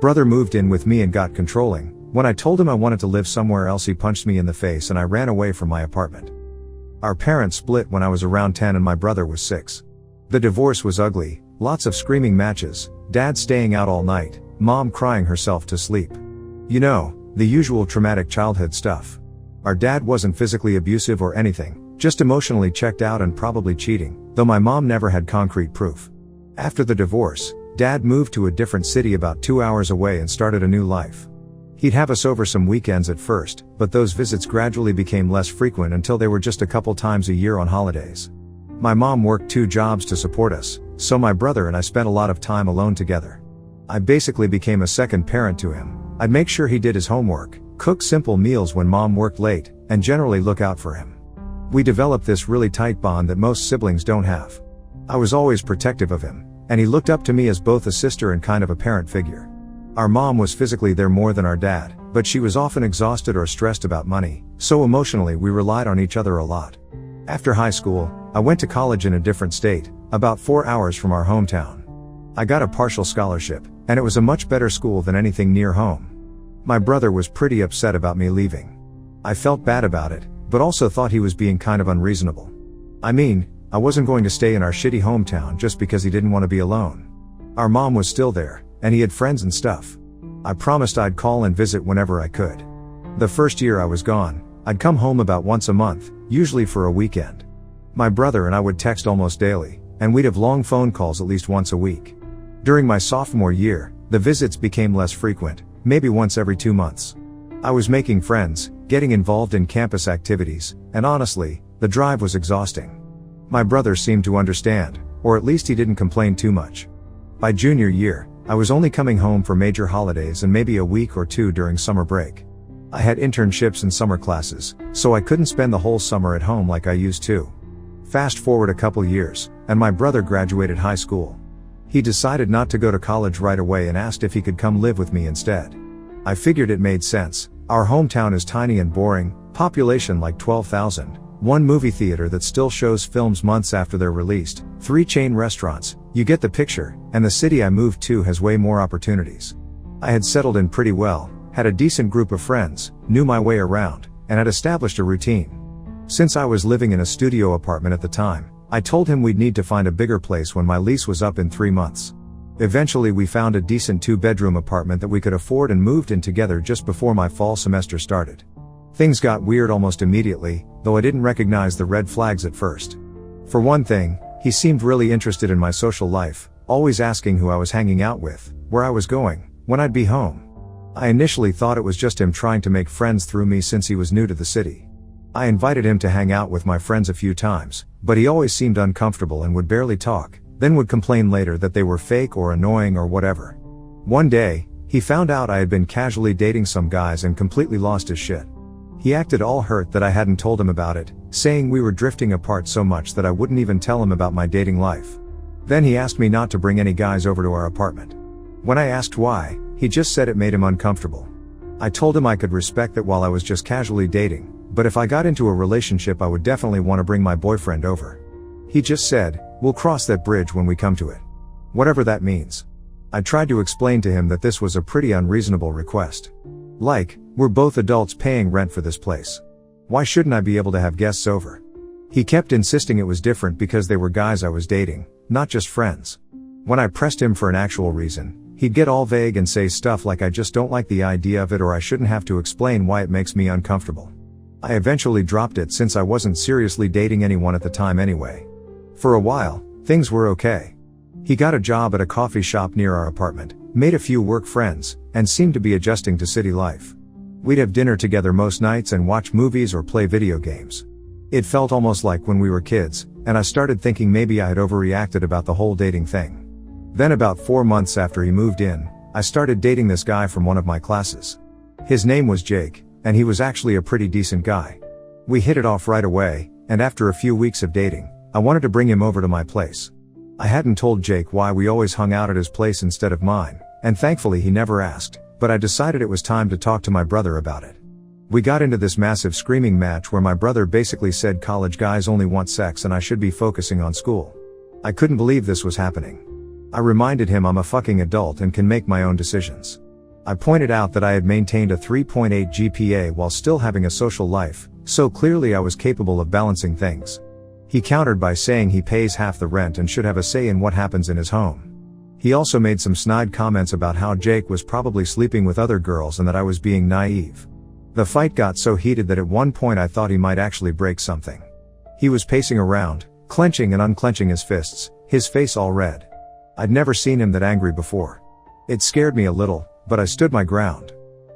Brother moved in with me and got controlling. When I told him I wanted to live somewhere else, he punched me in the face and I ran away from my apartment. Our parents split when I was around 10 and my brother was 6. The divorce was ugly, lots of screaming matches, dad staying out all night, mom crying herself to sleep. You know, the usual traumatic childhood stuff. Our dad wasn't physically abusive or anything, just emotionally checked out and probably cheating, though my mom never had concrete proof. After the divorce, Dad moved to a different city about 2 hours away and started a new life. He'd have us over some weekends at first, but those visits gradually became less frequent until they were just a couple times a year on holidays. My mom worked 2 jobs to support us, so my brother and I spent a lot of time alone together. I basically became a second parent to him. I'd make sure he did his homework, cook simple meals when mom worked late, and generally look out for him. We developed this really tight bond that most siblings don't have. I was always protective of him, and he looked up to me as both a sister and kind of a parent figure. Our mom was physically there more than our dad, but she was often exhausted or stressed about money, so emotionally we relied on each other a lot. After high school, I went to college in a different state, about 4 hours from our hometown. I got a partial scholarship, and it was a much better school than anything near home. My brother was pretty upset about me leaving. I felt bad about it, but also thought he was being kind of unreasonable. I mean, I wasn't going to stay in our shitty hometown just because he didn't want to be alone. Our mom was still there, and he had friends and stuff. I promised I'd call and visit whenever I could. The first year I was gone, I'd come home about once a month, usually for a weekend. My brother and I would text almost daily, and we'd have long phone calls at least once a week. During my sophomore year, the visits became less frequent, maybe once every 2 months. I was making friends, getting involved in campus activities, and honestly, the drive was exhausting. My brother seemed to understand, or at least he didn't complain too much. By junior year, I was only coming home for major holidays and maybe a week or 2 during summer break. I had internships and summer classes, so I couldn't spend the whole summer at home like I used to. Fast forward a couple years, and my brother graduated high school. He decided not to go to college right away and asked if he could come live with me instead. I figured it made sense. Our hometown is tiny and boring, population like 12,000. 1 movie theater that still shows films months after they're released, 3 chain restaurants, you get the picture, and the city I moved to has way more opportunities. I had settled in pretty well, had a decent group of friends, knew my way around, and had established a routine. Since I was living in a studio apartment at the time, I told him we'd need to find a bigger place when my lease was up in 3 months. Eventually we found a decent 2-bedroom apartment that we could afford and moved in together just before my fall semester started. Things got weird almost immediately, though I didn't recognize the red flags at first. For one thing, he seemed really interested in my social life, always asking who I was hanging out with, where I was going, when I'd be home. I initially thought it was just him trying to make friends through me since he was new to the city. I invited him to hang out with my friends a few times, but he always seemed uncomfortable and would barely talk, then would complain later that they were fake or annoying or whatever. One day, he found out I had been casually dating some guys and completely lost his shit. He acted all hurt that I hadn't told him about it, saying we were drifting apart so much that I wouldn't even tell him about my dating life. Then he asked me not to bring any guys over to our apartment. When I asked why, he just said it made him uncomfortable. I told him I could respect that while I was just casually dating, but if I got into a relationship I would definitely want to bring my boyfriend over. He just said, "We'll cross that bridge when we come to it." Whatever that means. I tried to explain to him that this was a pretty unreasonable request. Like, we're both adults paying rent for this place. Why shouldn't I be able to have guests over? He kept insisting it was different because they were guys I was dating, not just friends. When I pressed him for an actual reason, he'd get all vague and say stuff like I just don't like the idea of it or I shouldn't have to explain why it makes me uncomfortable. I eventually dropped it since I wasn't seriously dating anyone at the time anyway. For a while, things were okay. He got a job at a coffee shop near our apartment, made a few work friends, and seemed to be adjusting to city life. We'd have dinner together most nights and watch movies or play video games. It felt almost like when we were kids, and I started thinking maybe I had overreacted about the whole dating thing. Then about 4 months after he moved in, I started dating this guy from one of my classes. His name was Jake, and he was actually a pretty decent guy. We hit it off right away, and after a few weeks of dating, I wanted to bring him over to my place. I hadn't told Jake why we always hung out at his place instead of mine, and thankfully he never asked, but I decided it was time to talk to my brother about it. We got into this massive screaming match where my brother basically said college guys only want sex and I should be focusing on school. I couldn't believe this was happening. I reminded him I'm a fucking adult and can make my own decisions. I pointed out that I had maintained a 3.8 GPA while still having a social life, so clearly I was capable of balancing things. He countered by saying he pays half the rent and should have a say in what happens in his home. He also made some snide comments about how Jake was probably sleeping with other girls and that I was being naive. The fight got so heated that at one point I thought he might actually break something. He was pacing around, clenching and unclenching his fists, his face all red. I'd never seen him that angry before. It scared me a little, but I stood my ground.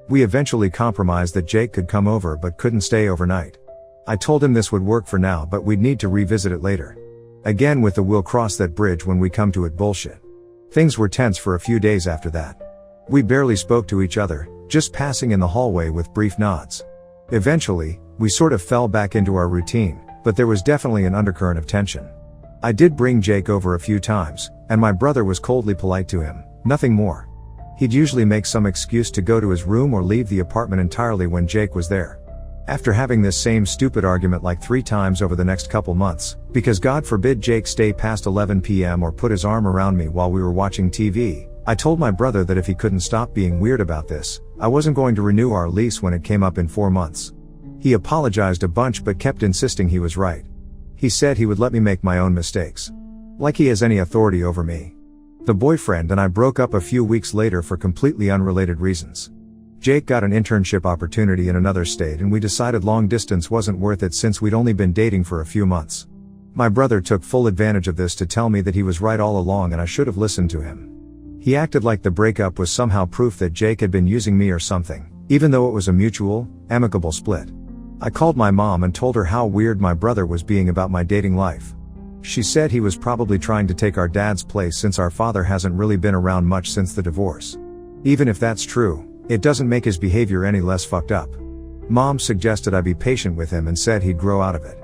We eventually compromised that Jake could come over but couldn't stay overnight. I told him this would work for now, but we'd need to revisit it later. Again with the "we'll cross that bridge when we come to it" bullshit. Things were tense for a few days after that. We barely spoke to each other, just passing in the hallway with brief nods. Eventually, we sort of fell back into our routine, but there was definitely an undercurrent of tension. I did bring Jake over a few times, and my brother was coldly polite to him, nothing more. He'd usually make some excuse to go to his room or leave the apartment entirely when Jake was there. After having this same stupid argument like 3 times over the next couple months, because God forbid Jake stay past 11 p.m. or put his arm around me while we were watching TV, I told my brother that if he couldn't stop being weird about this, I wasn't going to renew our lease when it came up in 4 months. He apologized a bunch but kept insisting he was right. He said he would let me make my own mistakes. Like he has any authority over me. The boyfriend and I broke up a few weeks later for completely unrelated reasons. Jake got an internship opportunity in another state and we decided long distance wasn't worth it since we'd only been dating for a few months. My brother took full advantage of this to tell me that he was right all along and I should have listened to him. He acted like the breakup was somehow proof that Jake had been using me or something, even though it was a mutual, amicable split. I called my mom and told her how weird my brother was being about my dating life. She said he was probably trying to take our dad's place since our father hasn't really been around much since the divorce. Even if that's true, it doesn't make his behavior any less fucked up. Mom suggested I be patient with him and said he'd grow out of it.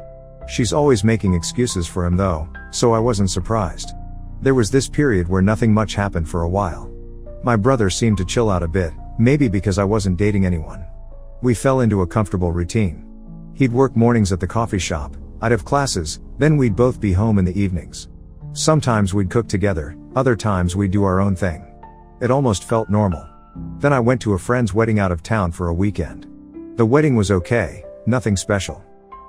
She's always making excuses for him though, so I wasn't surprised. There was this period where nothing much happened for a while. My brother seemed to chill out a bit, maybe because I wasn't dating anyone. We fell into a comfortable routine. He'd work mornings at the coffee shop, I'd have classes, then we'd both be home in the evenings. Sometimes we'd cook together, other times we'd do our own thing. It almost felt normal. Then I went to a friend's wedding out of town for a weekend. The wedding was okay, nothing special.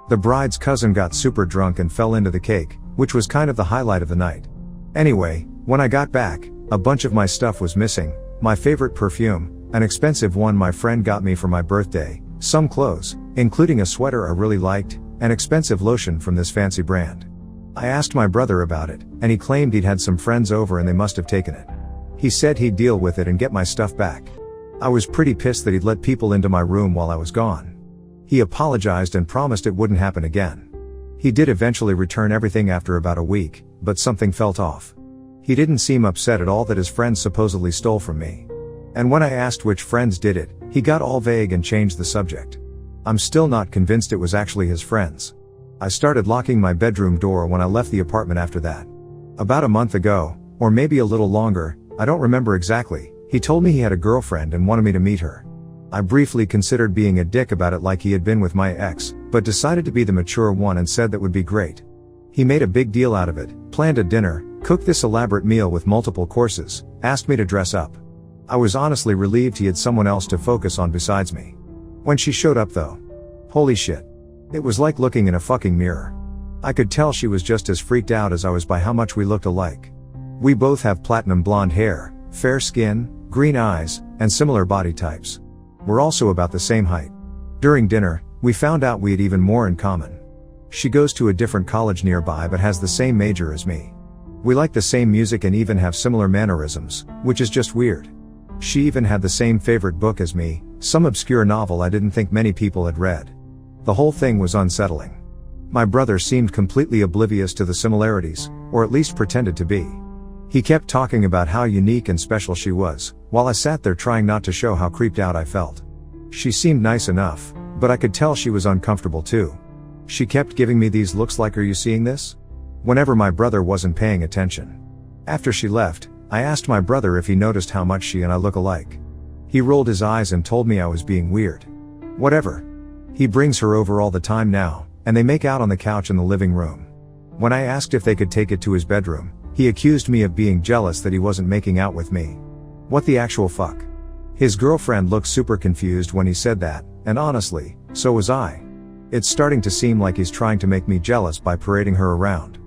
The bride's cousin got super drunk and fell into the cake, which was kind of the highlight of the night. Anyway, when I got back, a bunch of my stuff was missing, my favorite perfume, an expensive one my friend got me for my birthday, some clothes, including a sweater I really liked, and expensive lotion from this fancy brand. I asked my brother about it, and he claimed he'd had some friends over and they must have taken it. He said he'd deal with it and get my stuff back. I was pretty pissed that he'd let people into my room while I was gone. He apologized and promised it wouldn't happen again. He did eventually return everything after about a week, but something felt off. He didn't seem upset at all that his friends supposedly stole from me. And when I asked which friends did it, he got all vague and changed the subject. I'm still not convinced it was actually his friends. I started locking my bedroom door when I left the apartment after that. About a month ago, or maybe a little longer, I don't remember exactly, he told me he had a girlfriend and wanted me to meet her. I briefly considered being a dick about it like he had been with my ex, but decided to be the mature one and said that would be great. He made a big deal out of it, planned a dinner, cooked this elaborate meal with multiple courses, asked me to dress up. I was honestly relieved he had someone else to focus on besides me. When she showed up though, holy shit. It was like looking in a fucking mirror. I could tell she was just as freaked out as I was by how much we looked alike. We both have platinum blonde hair, fair skin, green eyes, and similar body types. We're also about the same height. During dinner, we found out we had even more in common. She goes to a different college nearby but has the same major as me. We like the same music and even have similar mannerisms, which is just weird. She even had the same favorite book as me, some obscure novel I didn't think many people had read. The whole thing was unsettling. My brother seemed completely oblivious to the similarities, or at least pretended to be. He kept talking about how unique and special she was, while I sat there trying not to show how creeped out I felt. She seemed nice enough, but I could tell she was uncomfortable too. She kept giving me these looks like, "Are you seeing this?" whenever my brother wasn't paying attention. After she left, I asked my brother if he noticed how much she and I look alike. He rolled his eyes and told me I was being weird. Whatever. He brings her over all the time now, and they make out on the couch in the living room. When I asked if they could take it to his bedroom, he accused me of being jealous that he wasn't making out with me. What the actual fuck? His girlfriend looked super confused when he said that, and honestly, so was I. It's starting to seem like he's trying to make me jealous by parading her around.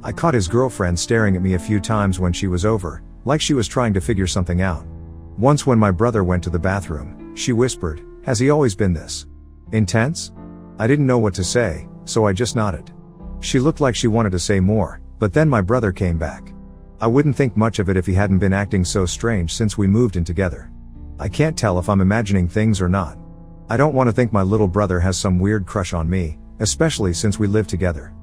I caught his girlfriend staring at me a few times when she was over, like she was trying to figure something out. Once when my brother went to the bathroom, she whispered, "Has he always been this intense?" I didn't know what to say, so I just nodded. She looked like she wanted to say more, but then my brother came back. I wouldn't think much of it if he hadn't been acting so strange since we moved in together. I can't tell if I'm imagining things or not. I don't want to think my little brother has some weird crush on me, especially since we live together.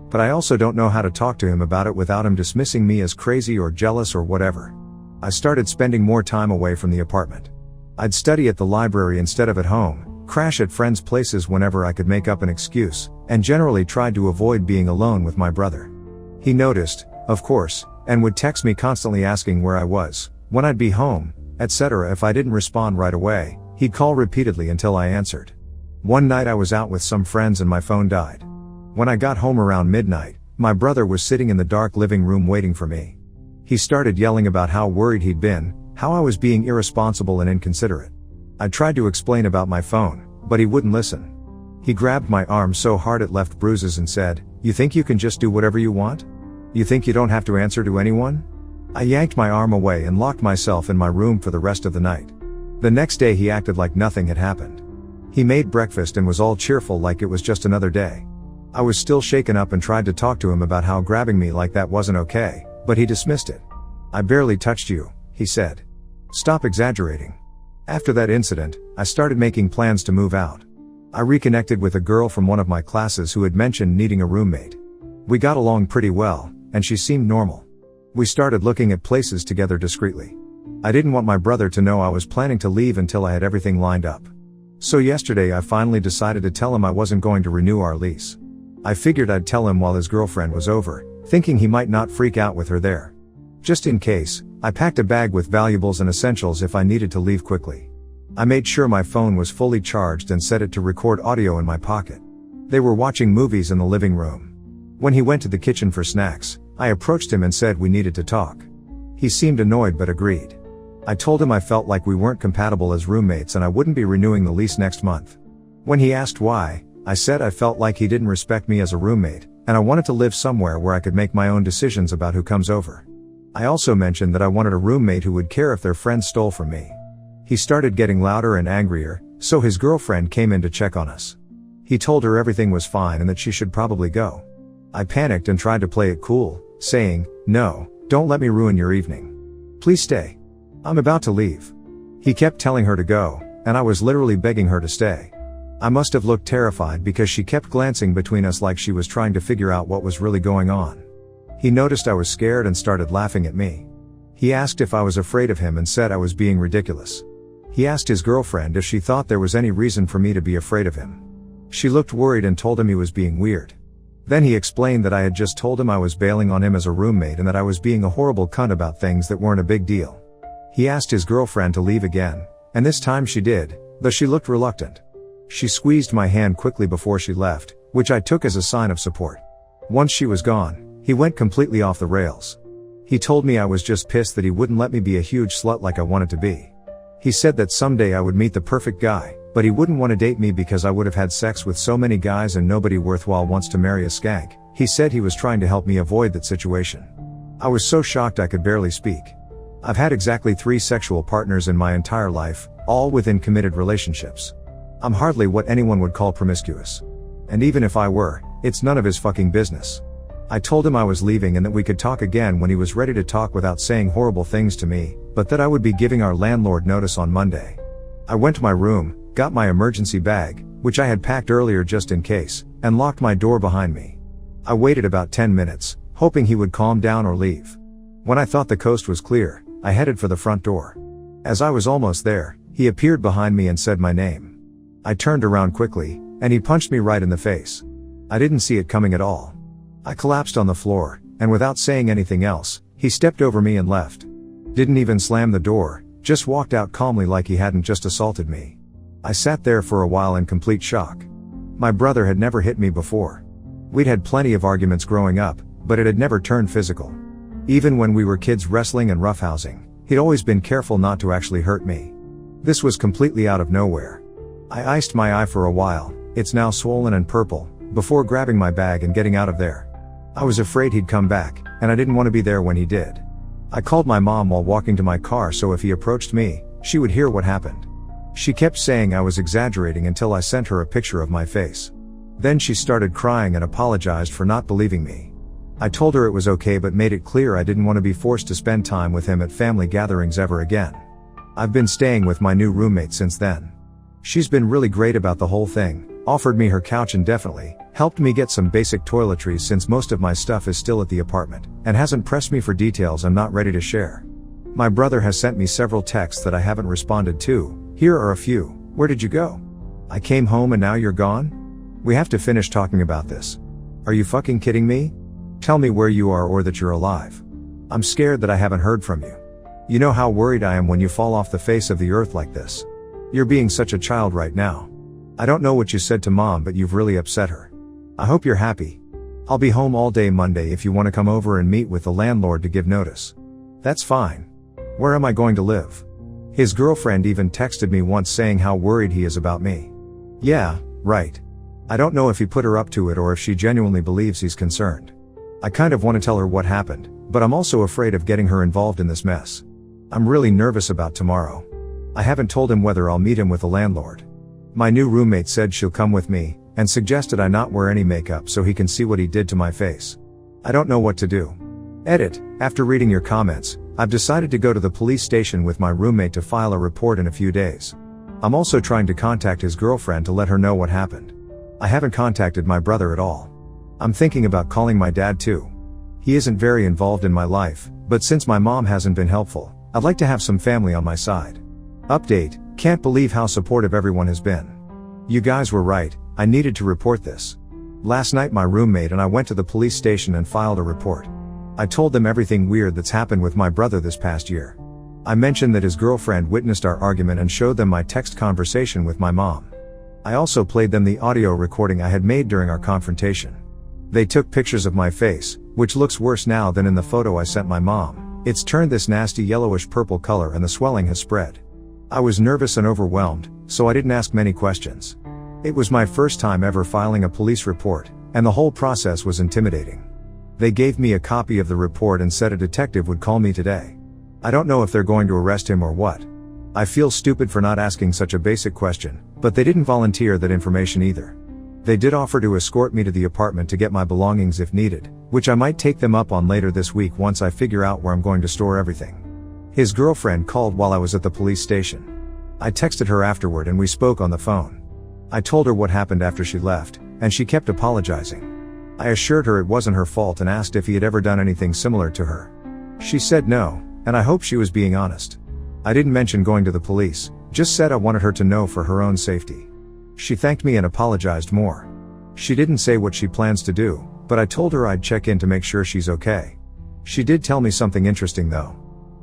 But I also don't know how to talk to him about it without him dismissing me as crazy or jealous or whatever. I started spending more time away from the apartment. I'd study at the library instead of at home, crash at friends' places whenever I could make up an excuse, and generally tried to avoid being alone with my brother. He noticed, of course, and would text me constantly asking where I was, when I'd be home, etc. If I didn't respond right away, he'd call repeatedly until I answered. One night I was out with some friends and my phone died. When I got home around midnight, my brother was sitting in the dark living room waiting for me. He started yelling about how worried he'd been, how I was being irresponsible and inconsiderate. I tried to explain about my phone, but he wouldn't listen. He grabbed my arm so hard it left bruises and said, "You think you can just do whatever you want? You think you don't have to answer to anyone?" I yanked my arm away and locked myself in my room for the rest of the night. The next day he acted like nothing had happened. He made breakfast and was all cheerful like it was just another day. I was still shaken up and tried to talk to him about how grabbing me like that wasn't okay, but he dismissed it. "I barely touched you," he said. "Stop exaggerating." After that incident, I started making plans to move out. I reconnected with a girl from one of my classes who had mentioned needing a roommate. We got along pretty well, and she seemed normal. We started looking at places together discreetly. I didn't want my brother to know I was planning to leave until I had everything lined up. So yesterday I finally decided to tell him I wasn't going to renew our lease. I figured I'd tell him while his girlfriend was over, thinking he might not freak out with her there. Just in case, I packed a bag with valuables and essentials if I needed to leave quickly. I made sure my phone was fully charged and set it to record audio in my pocket. They were watching movies in the living room. When he went to the kitchen for snacks, I approached him and said we needed to talk. He seemed annoyed but agreed. I told him I felt like we weren't compatible as roommates and I wouldn't be renewing the lease next month. When he asked why, I said I felt like he didn't respect me as a roommate, and I wanted to live somewhere where I could make my own decisions about who comes over. I also mentioned that I wanted a roommate who would care if their friends stole from me. He started getting louder and angrier, so his girlfriend came in to check on us. He told her everything was fine and that she should probably go. I panicked and tried to play it cool, saying, "No, don't let me ruin your evening. Please stay. I'm about to leave." He kept telling her to go, and I was literally begging her to stay. I must have looked terrified because she kept glancing between us like she was trying to figure out what was really going on. He noticed I was scared and started laughing at me. He asked if I was afraid of him and said I was being ridiculous. He asked his girlfriend if she thought there was any reason for me to be afraid of him. She looked worried and told him he was being weird. Then he explained that I had just told him I was bailing on him as a roommate and that I was being a horrible cunt about things that weren't a big deal. He asked his girlfriend to leave again, and this time she did, though she looked reluctant. She squeezed my hand quickly before she left, which I took as a sign of support. Once she was gone, he went completely off the rails. He told me I was just pissed that he wouldn't let me be a huge slut like I wanted to be. He said that someday I would meet the perfect guy, but he wouldn't want to date me because I would have had sex with so many guys and nobody worthwhile wants to marry a skank. He said he was trying to help me avoid that situation. I was so shocked I could barely speak. I've had exactly 3 sexual partners in my entire life, all within committed relationships. I'm hardly what anyone would call promiscuous. And even if I were, it's none of his fucking business. I told him I was leaving and that we could talk again when he was ready to talk without saying horrible things to me, but that I would be giving our landlord notice on Monday. I went to my room, got my emergency bag, which I had packed earlier just in case, and locked my door behind me. I waited about 10 minutes, hoping he would calm down or leave. When I thought the coast was clear, I headed for the front door. As I was almost there, he appeared behind me and said my name. I turned around quickly, and he punched me right in the face. I didn't see it coming at all. I collapsed on the floor, and without saying anything else, he stepped over me and left. Didn't even slam the door, just walked out calmly like he hadn't just assaulted me. I sat there for a while in complete shock. My brother had never hit me before. We'd had plenty of arguments growing up, but it had never turned physical. Even when we were kids wrestling and roughhousing, he'd always been careful not to actually hurt me. This was completely out of nowhere. I iced my eye for a while, it's now swollen and purple, before grabbing my bag and getting out of there. I was afraid he'd come back, and I didn't want to be there when he did. I called my mom while walking to my car so if he approached me, she would hear what happened. She kept saying I was exaggerating until I sent her a picture of my face. Then she started crying and apologized for not believing me. I told her it was okay but made it clear I didn't want to be forced to spend time with him at family gatherings ever again. I've been staying with my new roommate since then. She's been really great about the whole thing, offered me her couch indefinitely, helped me get some basic toiletries since most of my stuff is still at the apartment, and hasn't pressed me for details I'm not ready to share. My brother has sent me several texts that I haven't responded to. Here are a few. Where did you go? I came home and now you're gone? We have to finish talking about this. Are you fucking kidding me? Tell me where you are or that you're alive. I'm scared that I haven't heard from you. You know how worried I am when you fall off the face of the earth like this. You're being such a child right now. I don't know what you said to mom but you've really upset her. I hope you're happy. I'll be home all day Monday if you want to come over and meet with the landlord to give notice. That's fine. Where am I going to live? His girlfriend even texted me once saying how worried he is about me. Yeah, right. I don't know if he put her up to it or if she genuinely believes he's concerned. I kind of want to tell her what happened, but I'm also afraid of getting her involved in this mess. I'm really nervous about tomorrow. I haven't told him whether I'll meet him with the landlord. My new roommate said she'll come with me, and suggested I not wear any makeup so he can see what he did to my face. I don't know what to do. Edit. After reading your comments, I've decided to go to the police station with my roommate to file a report in a few days. I'm also trying to contact his girlfriend to let her know what happened. I haven't contacted my brother at all. I'm thinking about calling my dad too. He isn't very involved in my life, but since my mom hasn't been helpful, I'd like to have some family on my side. Update. Can't believe how supportive everyone has been. You guys were right, I needed to report this. Last night my roommate and I went to the police station and filed a report. I told them everything weird that's happened with my brother this past year. I mentioned that his girlfriend witnessed our argument and showed them my text conversation with my mom. I also played them the audio recording I had made during our confrontation. They took pictures of my face, which looks worse now than in the photo I sent my mom. It's turned this nasty yellowish purple color and the swelling has spread. I was nervous and overwhelmed, so I didn't ask many questions. It was my first time ever filing a police report, and the whole process was intimidating. They gave me a copy of the report and said a detective would call me today. I don't know if they're going to arrest him or what. I feel stupid for not asking such a basic question, but they didn't volunteer that information either. They did offer to escort me to the apartment to get my belongings if needed, which I might take them up on later this week once I figure out where I'm going to store everything. His girlfriend called while I was at the police station. I texted her afterward and we spoke on the phone. I told her what happened after she left, and she kept apologizing. I assured her it wasn't her fault and asked if he had ever done anything similar to her. She said no, and I hoped she was being honest. I didn't mention going to the police, just said I wanted her to know for her own safety. She thanked me and apologized more. She didn't say what she plans to do, but I told her I'd check in to make sure she's okay. She did tell me something interesting though.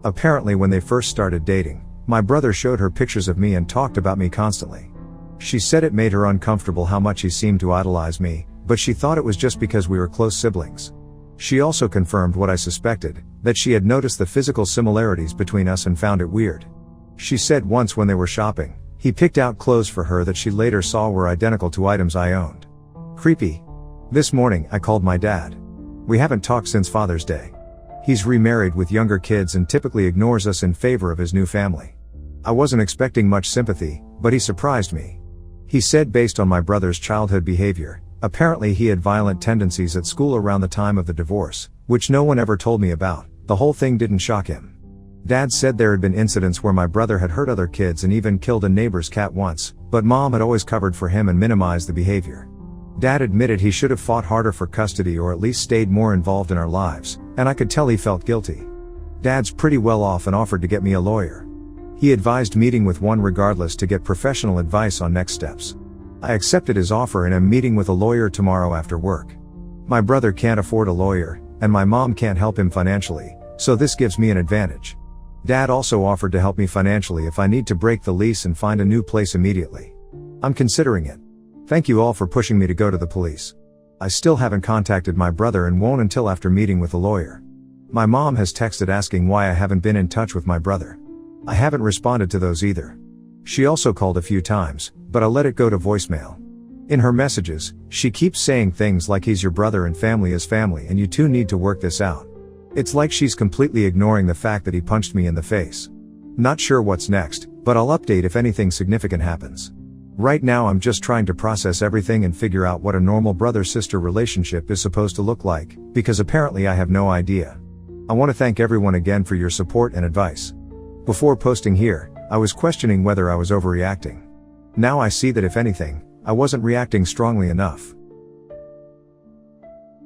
Apparently when they first started dating, my brother showed her pictures of me and talked about me constantly. She said it made her uncomfortable how much he seemed to idolize me, but she thought it was just because we were close siblings. She also confirmed what I suspected, that she had noticed the physical similarities between us and found it weird. She said once when they were shopping, he picked out clothes for her that she later saw were identical to items I owned. Creepy. This morning, I called my dad. We haven't talked since Father's Day. He's remarried with younger kids and typically ignores us in favor of his new family. I wasn't expecting much sympathy, but he surprised me. He said based on my brother's childhood behavior, apparently he had violent tendencies at school around the time of the divorce, which no one ever told me about. The whole thing didn't shock him. Dad said there had been incidents where my brother had hurt other kids and even killed a neighbor's cat once, but mom had always covered for him and minimized the behavior. Dad admitted he should have fought harder for custody or at least stayed more involved in our lives, and I could tell he felt guilty. Dad's pretty well off and offered to get me a lawyer. He advised meeting with one regardless to get professional advice on next steps. I accepted his offer and am meeting with a lawyer tomorrow after work. My brother can't afford a lawyer, and my mom can't help him financially, so this gives me an advantage. Dad also offered to help me financially if I need to break the lease and find a new place immediately. I'm considering it. Thank you all for pushing me to go to the police. I still haven't contacted my brother and won't until after meeting with a lawyer. My mom has texted asking why I haven't been in touch with my brother. I haven't responded to those either. She also called a few times, but I let it go to voicemail. In her messages, she keeps saying things like he's your brother and family is family and you two need to work this out. It's like she's completely ignoring the fact that he punched me in the face. Not sure what's next, but I'll update if anything significant happens. Right now I'm just trying to process everything and figure out what a normal brother-sister relationship is supposed to look like, because apparently I have no idea. I want to thank everyone again for your support and advice. Before posting here, I was questioning whether I was overreacting. Now I see that if anything, I wasn't reacting strongly enough.